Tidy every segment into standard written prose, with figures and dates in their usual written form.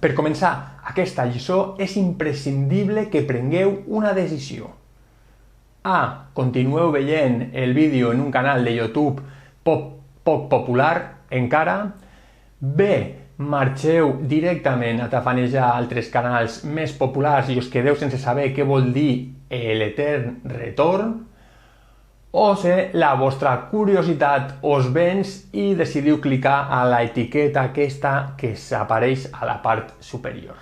Per començar aquesta lliçó és imprescindible que prengueu una decisió. A. Continueu veient el vídeo en un canal de YouTube poc popular encara. B. Marxeu directament a tafanejar altres canals més populars i us quedeu sense saber què vol dir l'etern retorn. O si la vostra curiositat us venç i decidiu clicar a la etiqueta aquesta que s'apareix a la part superior.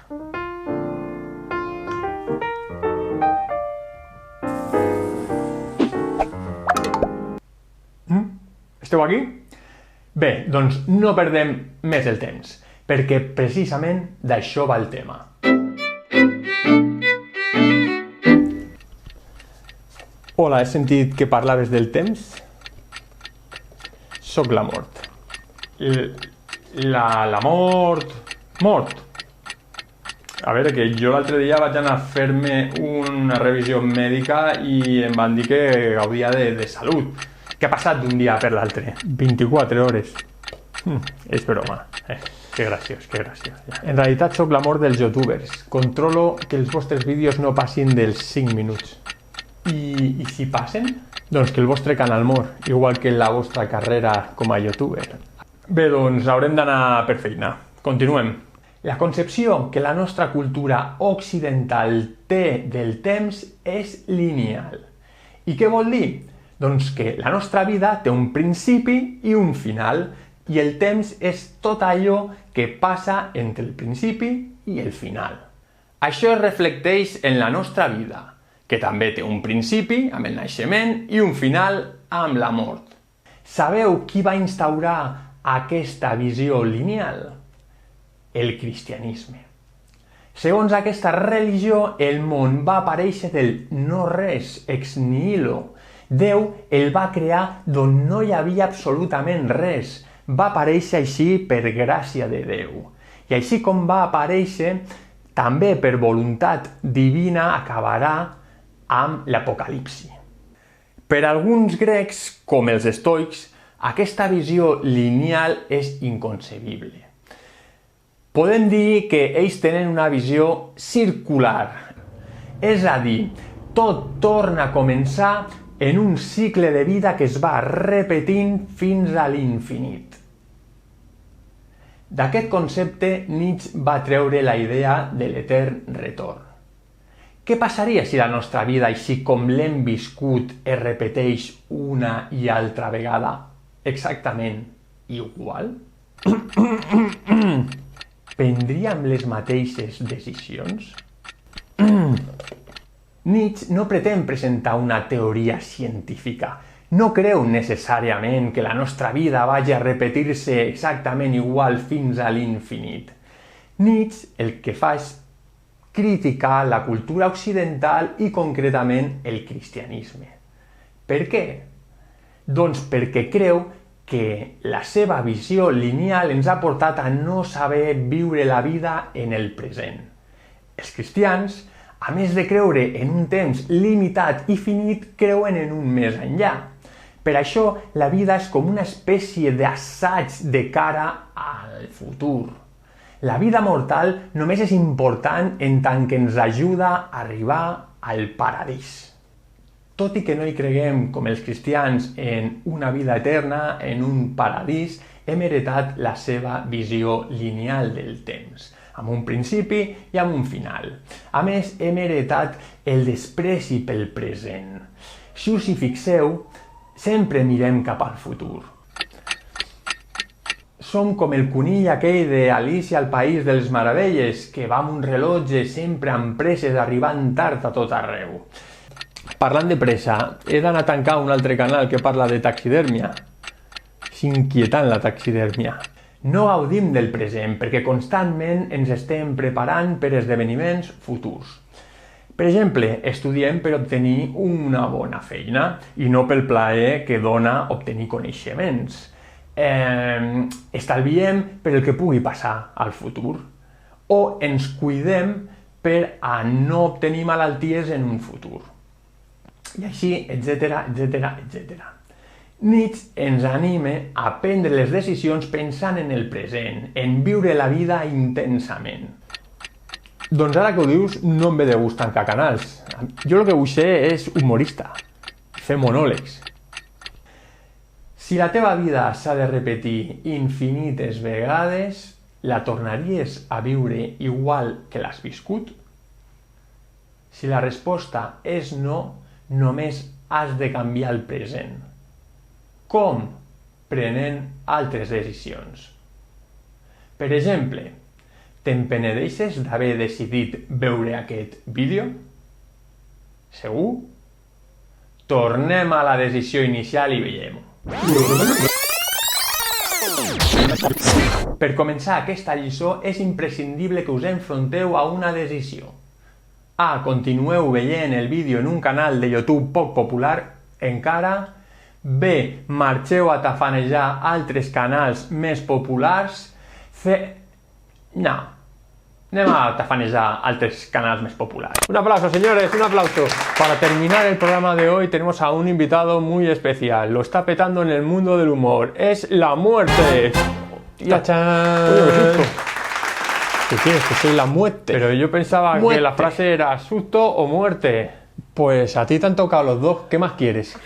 Esteu aquí? Bé, doncs no perdem més el temps, perquè precisament d'això va el tema. Hola, he sentit que parlaves del temps? Soc la mort. La mort... Mort! A veure, que jo l'altre dia vaig anar a fer-me una revisió mèdica i em van dir que gaudia de salut. Què ha passat d'un dia per l'altre? 24 hores. És broma. Que graciós, que graciós. En realitat sóc la mort dels youtubers. Controlo que els vostres vídeos no passin dels 5 minuts. I si passen? Doncs que el vostre canal mor, igual que la vostra carrera com a youtuber. Bé, doncs haurem d'anar per feina. Continuem. La concepció que la nostra cultura occidental té del temps és lineal. I què vol dir? Doncs que la nostra vida té un principi i un final, i el temps és tot allò que passa entre el principi i el final. Això es reflecteix en la nostra vida, que també té un principi, amb el naixement, i un final, amb la mort. Sabeu qui va instaurar aquesta visió lineal? El cristianisme. Segons aquesta religió, el món va aparèixer del no-res, ex nihilo. Déu el va crear d'on no hi havia absolutament res. Va aparèixer així per gràcia de Déu. I així com va aparèixer, també per voluntat divina acabarà amb l'Apocalipsi. Per alguns grecs, com els estoics, aquesta visió lineal és inconcebible. Podem dir que ells tenen una visió circular, és a dir, tot torna a començar en un cicle de vida que es va repetint fins a l'infinit. D'aquest concepte, Nietzsche va treure la idea de l'etern retorn. Què passaria si la nostra vida, així com l'hem viscut, es repeteix una i altra vegada exactament igual? Prendríem les mateixes decisions? Nietzsche no pretén presentar una teoria científica. No creu necessàriament que la nostra vida vagi a repetir-se exactament igual fins a l'infinit. Nietzsche el que fa és criticar la cultura occidental i concretament el cristianisme. Per què? Doncs perquè creu que la seva visió lineal ens ha portat a no saber viure la vida en el present. Els cristians, a més de creure en un temps limitat i finit, creuen en un més enllà. Per això, la vida és com una espècie d'assaig de cara al futur. La vida mortal només és important en tant que ens ajuda a arribar al paradís. Tot i que no hi creguem, com els cristians, en una vida eterna, en un paradís, hem heretat la seva visió lineal del temps, amb un principi i amb un final. A més, hem heretat el despreci pel present. Si us hi fixeu, sempre mirem cap al futur. Som com el conill aquell d'Alicia al País de les Meravelles, que va amb un rellotge sempre amb presses arribant tard a tot arreu. Parlant de pressa, he d'anar a tancar un altre canal que parla de taxidèrmia. És inquietant la taxidèrmia. No gaudim del present perquè constantment ens estem preparant per esdeveniments futurs. Per exemple, estudiem per obtenir una bona feina i no pel plaer que dona obtenir coneixements. Estalviem per el que pugui passar al futur. O ens cuidem per a no obtenir malalties en un futur. I així, etc, etc, etc. Nietzsche ens anima a prendre les decisions pensant en el present, en viure la vida intensament. Doncs ara que ho dius, no em ve de gust tancar canals. Jo el que vull ser és humorista, fer monòlegs. Si la teva vida s'ha de repetir infinites vegades, la tornaries a viure igual que l'has viscut? Si la resposta és no, només has de canviar el present. Com? Prenent altres decisions. Per exemple, te'n penedeixes d'haver decidit veure aquest vídeo? Segur? Tornem a la decisió inicial i veiem-ho. Per començar aquesta lliçó és imprescindible que us enfronteu a una decisió. A. Continueu veient el vídeo en un canal de YouTube poc popular encara. B. Marxeu a tafanejar altres canals més populars. C. No. Anem a tafanejar altres canales más populares. Un aplauso, señores, un aplauso. Para terminar el programa de hoy tenemos a un invitado muy especial. Lo está petando en el mundo del humor. Es la muerte. ¡Tachán! Oye, qué susto. ¿Qué quieres? Que soy la muerte. Pero yo pensaba que la frase era susto o muerte. Pues a ti te han tocado los dos. ¿Qué más quieres?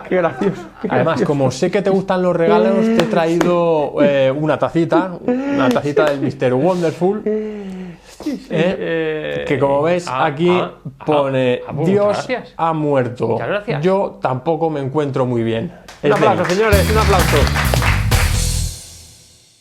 Qué gracioso. Además, como sé que te gustan los regalos, te he traído una tacita del Mr. Wonderful. Que como ves aquí pone Dios ha muerto. Yo tampoco me encuentro muy bien. Un aplauso, señores, un aplauso.